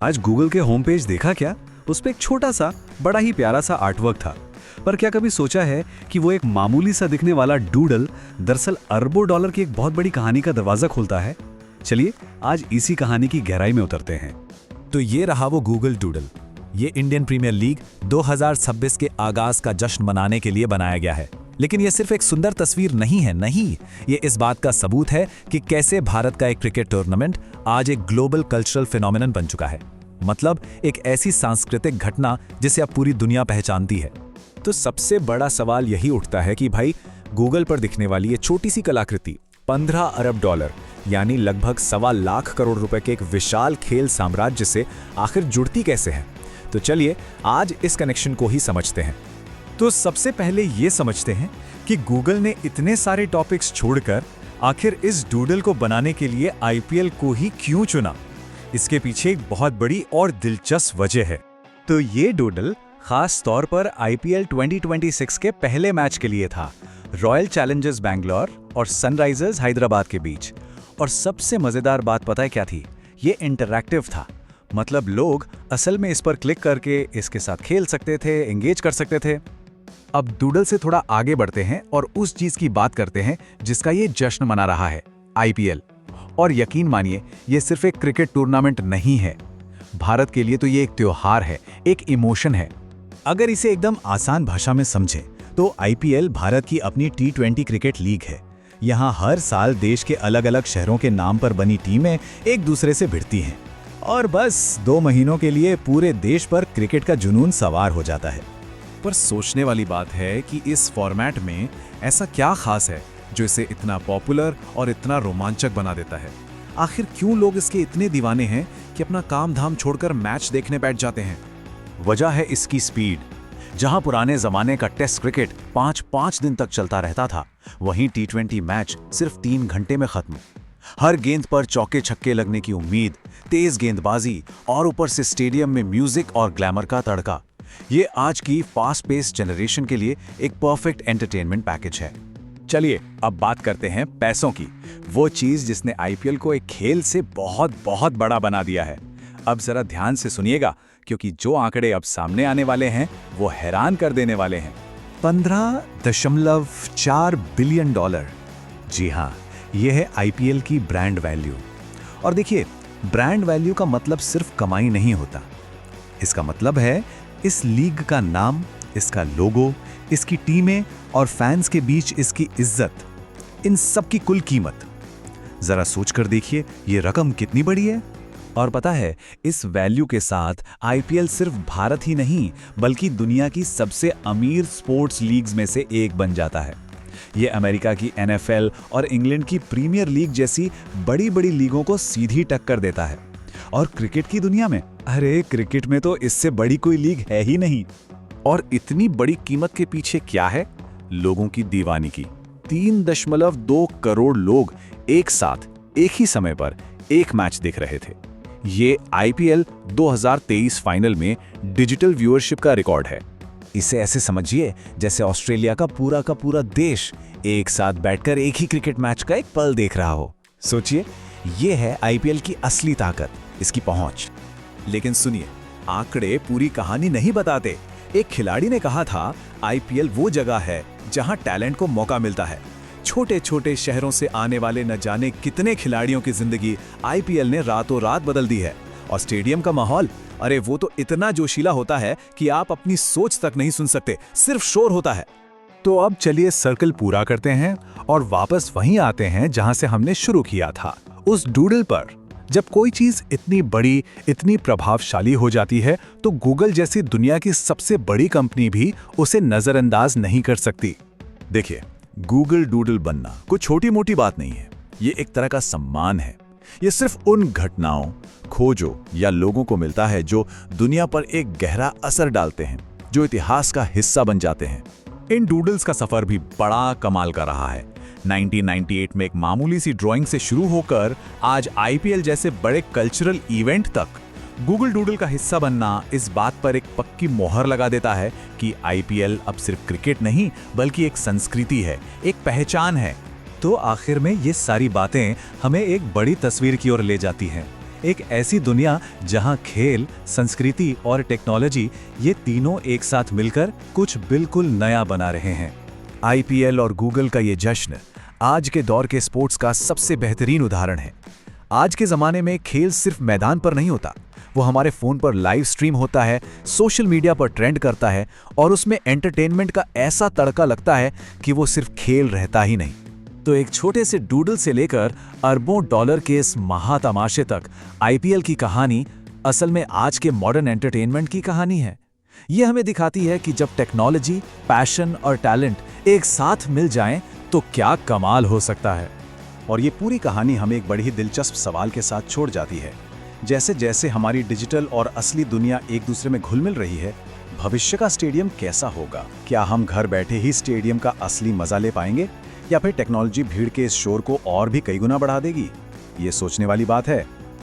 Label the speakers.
Speaker 1: आज गूगल के home page देखा क्या? उस पे एक छोटा सा बड़ा ही प्यारा सा आर्टवर्क था। पर क्या कभी सोचा है कि वो एक मामूली सा दिखने वाला डूडल दरअसल अरबों डॉलर की एक बहुत बड़ी कहानी का दरवाजा खोलता है? चलिए आज इसी कहानी की गहराई में उतरते हैं।
Speaker 2: तो ये रहा वो गूगल डूडल। ये इंडियन प्रीमियर लीग 2026 के आगाज का जश्न मनाने के लिए बनाया गया है। लेकिन ये सिर्फ एक सुंदर तस्वीर नहीं है, नहीं, ये इस बात का सबूत है कि कैसे भारत का एक क्रिकेट टूर्नामेंट आज एक ग्लोबल कल्चरल फिनोमिनन बन चुका है। मतलब एक ऐसी सांस्कृतिक घटना जिसे अब पूरी दुनिया पहचानती है। तो सबसे बड़ा सवाल यही उठता है कि भाई गूगल पर दिखने वाली ये छोटी सी कलाकृति 15 अरब डॉलर यानी लगभग 1.25 लाख करोड़ रुपए के एक विशाल खेल साम्राज्य से आखिर जुड़ती कैसे है? तो चलिए आज इस कनेक्शन को ही समझते हैं। तो सबसे पहले ये समझते हैं कि गूगल ने इतने सारे टॉपिक्स छोड़कर आखिर इस डूडल को बनाने के लिए आईपीएल को ही क्यों चुना। इसके पीछे एक बहुत बड़ी और दिलचस्प वजह है। तो ये डूडल खास तौर पर आईपीएल 2026 के पहले मैच के लिए था, रॉयल चैलेंजर्स बैंगलोर और सनराइजर्स हैदराबाद के बीच। और सबसे मजेदार बात पता है क्या थी? ये इंटरैक्टिव था। मतलब लोग असल में इस पर क्लिक करके इसके साथ खेल सकते थे, एंगेज कर सकते थे। अब डूडल से थोड़ा आगे बढ़ते हैं और उस चीज की बात करते हैं जिसका ये जश्न मना रहा है, आईपीएल। और यकीन मानिए ये सिर्फ एक क्रिकेट टूर्नामेंट नहीं है, भारत के लिए तो ये एक त्योहार है, एक इमोशन है। अगर इसे एकदम आसान भाषा में समझें तो आईपीएल भारत की अपनी T20 क्रिकेट लीग है। यहाँ हर साल देश के अलग अलग शहरों के नाम पर बनी टीमें एक दूसरे से भिड़ती हैं और बस 2 महीनों के लिए पूरे देश पर क्रिकेट का जुनून सवार हो जाता है। पर सोचने वाली बात है कि इस फॉर्मेट में ऐसा क्या खास है जो इसे इतना पॉपुलर और इतना रोमांचक बना देता है? आखिर क्यों लोग इसके इतने दीवाने हैं कि अपना काम धाम छोड़कर मैच देखने बैठ जाते हैं? वजह है इसकी स्पीड। जहां पुराने जमाने का टेस्ट क्रिकेट 5-5 दिन तक चलता रहता था, वहीं T20 मैच सिर्फ 3 घंटे में खत्म। हर गेंद पर चौके छक्के लगने की उम्मीद, तेज गेंदबाजी और ऊपर से स्टेडियम में म्यूजिक और ग्लैमर का तड़का। ये आज की फास्ट पेस जनरेशन के लिए एक परफेक्ट एंटरटेनमेंट पैकेज है। चलिए अब बात करते हैं पैसों की, वो चीज जिसने आईपीएल को एक खेल से बहुत बहुत बड़ा बना दिया है। अब जरा ध्यान से सुनिएगा क्योंकि जो आंकड़े अब सामने आने वाले हैं वो हैरान कर देने वाले हैं। 15.4 बिलियन डॉलर। जी हाँ, यह है आईपीएल की ब्रांड वैल्यू। और देखिए, ब्रांड वैल्यू का मतलब सिर्फ कमाई नहीं होता। इसका मतलब है इस लीग का नाम, इसका लोगो, इसकी टीमें और फैंस के बीच इसकी इज्जत, इन सब की कुल कीमत। जरा सोचकर देखिए ये रकम कितनी बड़ी है। और पता है, इस वैल्यू के साथ आईपीएल सिर्फ भारत ही नहीं बल्कि दुनिया की सबसे अमीर स्पोर्ट्स लीग्स में से एक बन जाता है। ये अमेरिका की NFL और इंग्लैंड की प्रीमियर लीग जैसी बड़ी बड़ी लीगों को सीधी टक्कर देता है। और क्रिकेट की दुनिया में, अरे क्रिकेट में तो इससे बड़ी कोई लीग है ही नहीं। और इतनी बड़ी कीमत के पीछे क्या है? लोगों की दीवानगी। 3.2 करोड़ लोग एक साथ एक ही समय पर एक मैच देख रहे थे। ये आईपीएल 2023 फाइनल में डिजिटल व्यूअरशिप का रिकॉर्ड है। इसे ऐसे समझिए जैसे ऑस्ट्रेलिया का पूरा देश एक साथ बैठकर एक ही क्रिकेट मैच का एक पल देख रहा हो। सोचिए, ये है आईपीएल की असली ताकत, इसकी पहुंच। लेकिन सुनिए, आंकड़े पूरी कहानी नहीं बताते। एक खिलाड़ी ने कहा था, आईपीएल वो जगह है जहां टैलेंट को मौका मिलता है। छोटे छोटे शहरों से आने वाले न जाने कितने खिलाड़ियों की जिंदगी आईपीएल ने रातों रात बदल दी है। और स्टेडियम का माहौल, अरे वो तो इतना जोशीला होता है कि आप अपनी सोच तक नहीं सुन सकते, सिर्फ शोर होता है। तो अब चलिए सर्कल पूरा करते हैं और वापस वहीं आते हैं जहां से हमने शुरू किया था, उस डूडल पर। जब कोई चीज इतनी बड़ी, इतनी प्रभावशाली हो जाती है तो गूगल जैसी दुनिया की सबसे बड़ी कंपनी भी उसे नजरअंदाज नहीं कर सकती। देखिए, गूगल डूडल बनना कोई छोटी मोटी बात नहीं है। ये एक तरह का सम्मान है। ये सिर्फ उन घटनाओं, खोजों या लोगों को मिलता है जो दुनिया पर एक गहरा असर डालते हैं, जो इतिहास का हिस्सा बन जाते हैं। इन डूडल्स का सफर भी बड़ा कमाल का रहा है। 1998 में एक मामूली सी ड्राइंग से शुरू होकर आज आईपीएल जैसे बड़े कल्चरल इवेंट तक गूगल डूडल का हिस्सा बनना इस बात पर एक पक्की मोहर लगा देता है कि आईपीएल अब सिर्फ क्रिकेट नहीं बल्कि एक संस्कृति है, एक पहचान है। तो आखिर में ये सारी बातें हमें एक बड़ी तस्वीर की ओर ले जाती हैं,
Speaker 1: एक ऐसी दुनिया जहां खेल, संस्कृति और टेक्नोलॉजी ये तीनों एक साथ मिलकर कुछ बिल्कुल नया बना रहे हैं।
Speaker 2: आईपीएल और गूगल का ये जश्न आज के दौर के स्पोर्ट्स का सबसे बेहतरीन उदाहरण है। आज के ज़माने में खेल सिर्फ मैदान पर नहीं होता, वो हमारे फ़ोन पर लाइव स्ट्रीम होता है, सोशल मीडिया पर ट्रेंड करता है और उसमें एंटरटेनमेंट का ऐसा तड़का लगता है कि वो सिर्फ खेल रहता ही नहीं। तो एक छोटे से डूडल से लेकर अरबों डॉलर के इस महातमाशे तक आईपीएल की कहानी असल में आज के मॉडर्न एंटरटेनमेंट की कहानी है। ये हमें दिखाती है कि जब टेक्नोलॉजी, पैशन और टैलेंट एक साथ मिल जाएं तो क्या कमाल हो सकता है।
Speaker 3: और ये पूरी कहानी हमें एक बड़ी ही दिलचस्प सवाल के साथ छोड़ जाती है। जैसे जैसे हमारी डिजिटल और असली दुनिया एक दूसरे में घुल मिल रही है, भविष्य का स्टेडियम कैसा होगा? क्या हम घर बैठे ही स्टेडियम का असली मजा ले पाएंगे या फिर टेक्नोलॉजी भीड़ के इस शोर को और भी कई गुना बढ़ा देगी? ये सोचने वाली बात है।